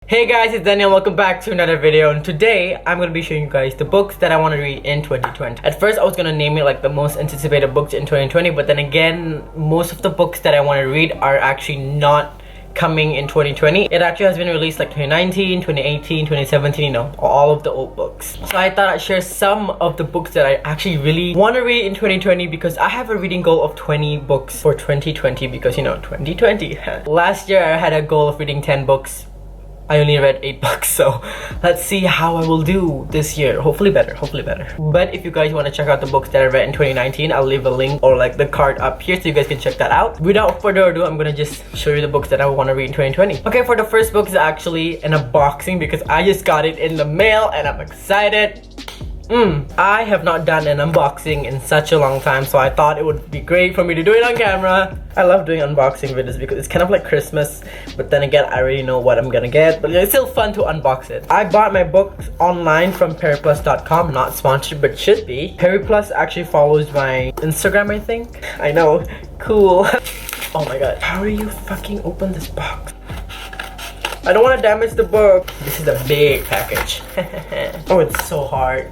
Hey guys, it's Danny and welcome back to another video, and today I'm going to be showing you guys the books that I want to read in 2020. At first I was going to name it like the most anticipated books in 2020, but then again, most of the books that I want to read are actually not coming in 2020. It actually has been released like 2019, 2018, 2017, you know, all of the old books. So I thought I'd share some of the books that I actually really want to read in 2020 because I have a reading goal of 20 books for 2020 because, you know, 2020. Last year I had a goal of reading 10 books. I only read 8 books, so let's see how I will do this year. Hopefully better, hopefully better. But if you guys want to check out the books that I read in 2019, I'll leave a link or like the card up here so you guys can check that out. Without further ado, I'm gonna just show you the books that I want to read in 2020. Okay, for the first book is actually an unboxing because I just got it in the mail and I'm excited. I have not done an unboxing in such a long time, so I thought it would be great for me to do it on camera. I love doing unboxing videos because it's kind of like Christmas, but then again, I already know what I'm gonna get, but it's still fun to unbox it. I bought my books online from periplus.com, not sponsored, but should be. Periplus actually follows my Instagram, I think. I know, cool. Oh my god, how do you fucking open this box? I don't want to damage the book. This is a big package. Oh, it's so hard.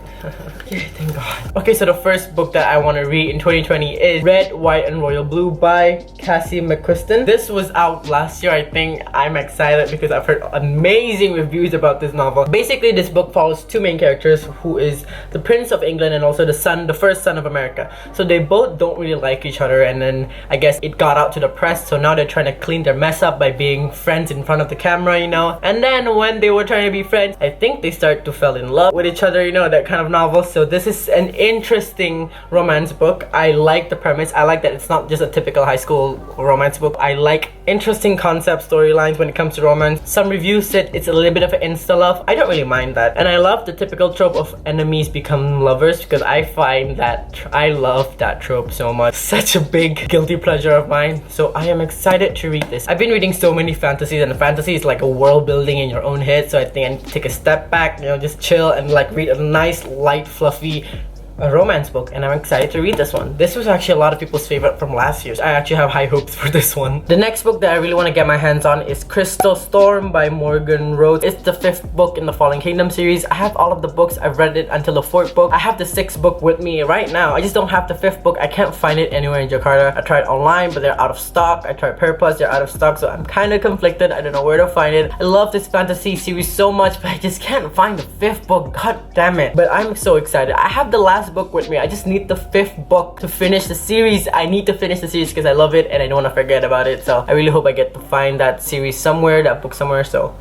Yeah, thank god. Okay, so the first book that I want to read in 2020 is Red, White, and Royal Blue by Cassie McQuiston. This was out last year, I think. I'm excited because I've heard amazing reviews about this novel. Basically, this book follows two main characters, who is the Prince of England and also the first son of America. So they both don't really like each other, and then I guess it got out to the press, so now they're trying to clean their mess up by being friends in front of the camera, you know. And then when they were trying to be friends, I think they start to fall in love with each other, you know, that kind of novel. So this is an interesting romance book. I like the premise. I like that it's not just a typical high school romance book. I like interesting concept storylines when it comes to romance. Some reviews said it's a little bit of an insta love. I don't really mind that. And I love the typical trope of enemies become lovers because I find that I love that trope so much. Such a big guilty pleasure of mine. So I am excited to read this. I've been reading so many fantasies, and fantasy is like a world building in your own head. So I think I need to take a step back, you know, just chill and like read a nice, light, fluffy romance book, and I'm excited to read this one. This was actually a lot of people's favorite from last year, so I actually have high hopes for this one. The next book that I really want to get my hands on is Crystal Storm by Morgan Rhodes. It's the 5th book in the Fallen Kingdom series. I have all of the books. I've read it until the 4th book. I have the 6th book with me right now. I just don't have the 5th book. I can't find it anywhere in Jakarta. I tried online, but they're out of stock. I tried Periplus, they're out of stock, so I'm kind of conflicted. I don't know where to find it. I love this fantasy series so much, but I just can't find the 5th book. God damn it. But I'm so excited. I have the last book with me. I just need the 5th book to finish the series. I need to finish the series because I love it and I don't want to forget about it. So I really hope I get to find that series somewhere, that book somewhere. So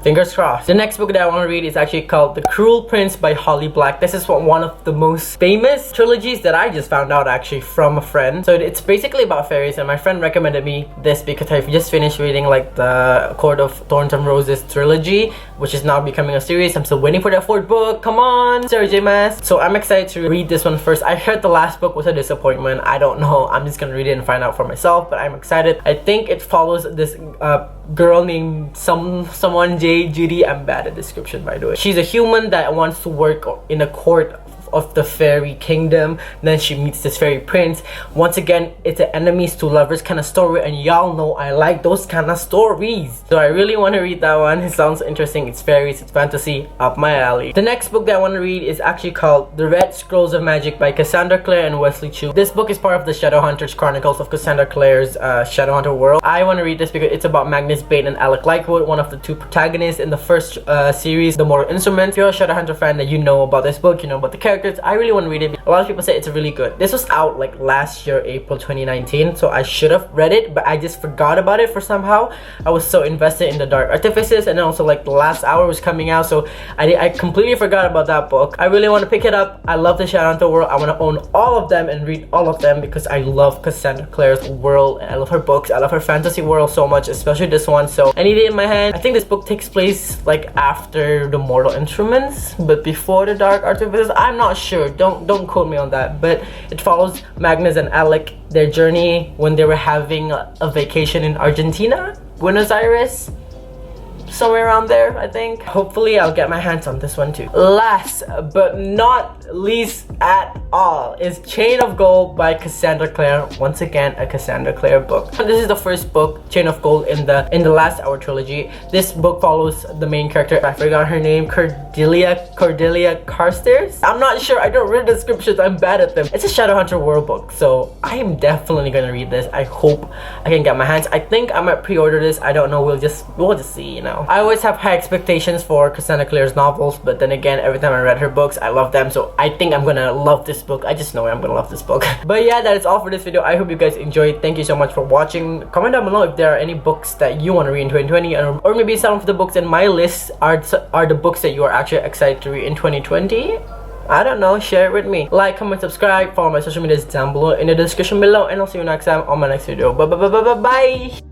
fingers crossed. The next book that I want to read is actually called The Cruel Prince by Holly Black. This is one of the most famous trilogies that I just found out actually from a friend. So it's basically about fairies, and my friend recommended me this because I've just finished reading like the Court of Thorns and Roses trilogy, which is now becoming a series. I'm still waiting for that 4th book. Come on, Sarah J. Maas. So I'm excited to read this one first. I heard the last book was a disappointment. I don't know. I'm just gonna read it and find out for myself, but I'm excited. I think it follows this girl named someone Judy. I'm bad at description, by the way. She's a human that wants to work in a court of the fairy kingdom. Then she meets this fairy prince. Once again, it's an enemies to lovers kind of story, and y'all know I like those kind of stories. So I really want to read that one. It sounds interesting. It's fairies, it's fantasy, up my alley. The next book that I want to read is actually called The Red Scrolls of Magic by Cassandra Clare and Wesley Chu. This book is part of the Shadowhunters Chronicles of Cassandra Clare's Shadowhunter world. I want to read this because it's about Magnus Bane and Alec Lightwood, one of the two protagonists in the first series, The Mortal Instrument. If you're a Shadowhunter fan, that you know about this book, you know about the character. I really want to read it. A lot of people say it's really good. This was out like last year, April 2019, so I should have read it, but I just forgot about it for somehow. I was so invested in the Dark Artifices, and then also like The Last Hour was coming out, so I completely forgot about that book. I really want to pick it up. I love the Shadowhunter world. I want to own all of them and read all of them because I love Cassandra Clare's world, and I love her books. I love her fantasy world so much, especially this one, so I need it in my hand. I think this book takes place like after the Mortal Instruments, but before the Dark Artifices. I'm not sure. Don't quote me on that, but it follows Magnus and Alec, their journey when they were having a vacation in Argentina, Buenos Aires, somewhere around there, I think. Hopefully I'll get my hands on this one too. Last but not least, at all is Chain of Gold by Cassandra Clare. Once again, a Cassandra Clare book. This is the first book, Chain of Gold, in the Last Hour trilogy. This book follows the main character. I forgot her name. Cordelia Carstairs. I'm not sure. I don't read descriptions. I'm bad at them. It's a Shadowhunter world book, so I am definitely gonna read this. I hope I can get my hands. I think I might pre-order this. I don't know. We'll just see. You know. I always have high expectations for Cassandra Clare's novels, but then again, every time I read her books, I love them. So I think I'm gonna love this book. I just know I'm gonna love this book. But yeah, that is all for this video. I hope you guys enjoyed. Thank you so much for watching. Comment down below if there are any books that you want to read in 2020, or maybe some of the books in my list are the books that you are actually excited to read in 2020. I don't know, share it with me. Like, comment, subscribe, follow my social medias down below in the description below, and I'll see you next time on my next video. Bye.